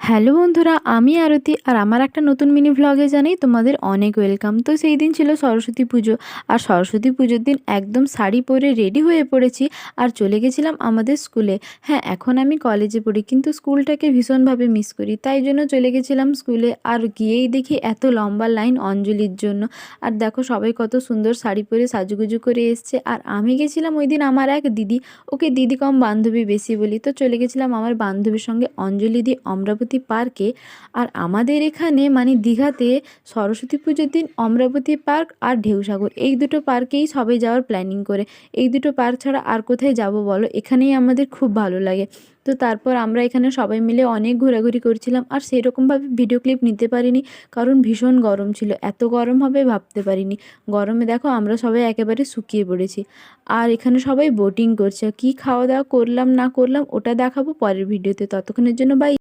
Hello বন্ধুরা, আমি আরতি আর আমার একটা নতুন মিনি ভ্লগে জানাই তোমাদের অনেক ওয়েলকাম। তো সেই দিন ছিল সরস্বতী পুজো, আর সরস্বতী পুজোর দিন একদম শাড়ি পরে রেডি হয়ে পড়েছি আর চলে গেছিলাম আমাদের স্কুলে। হ্যাঁ, এখন আমি কলেজে পড়ি কিন্তু স্কুলটাকে ভীষণভাবে মিস করি, তাই জন্য চলে গেছিলাম স্কুলে। আর গিয়েই দেখি এত লম্বা লাইন অঞ্জলির জন্য। আর দেখো সবাই কত সুন্দর শাড়ি পরে সাজুগুজু করে এসছে। আর আমি গেছিলাম ওই দিন আমার এক দিদি, ওকে দিদি কম বান্ধবী বেশি বলি, তো চলে গেছিলাম আমার বান্ধবীর সঙ্গে অঞ্জলি দিয়ে অমরাবতী পার্কে। আর আমাদের এখানে মানে দীঘাতে সরস্বতী পুজোর দিন অমরাবতী পার্ক আর ঢেউসাগর এই দুটো পার্কেই সবাই যাওয়ার প্ল্যানিং করে। এই দুটো পার্ক ছাড়া আর কোথায় যাব বলো, এখানেই আমাদের খুব ভালো লাগে। তো তারপর আমরা এখানে সবাই মিলে অনেক ঘোরাঘুরি করছিলাম, আর সেরকমভাবে ভিডিও ক্লিপ নিতে পারিনি কারণ ভীষণ গরম ছিল। এত গরম হবে ভাবতে পারিনি। গরমে দেখো আমরা সবাই একেবারে শুকিয়ে পড়েছি। আর এখানে সবাই বোটিং করছে, কি খাওয়া দাওয়া করলাম না করলাম ওটা দেখাবো পরের ভিডিওতে। ততক্ষণের জন্য বাই।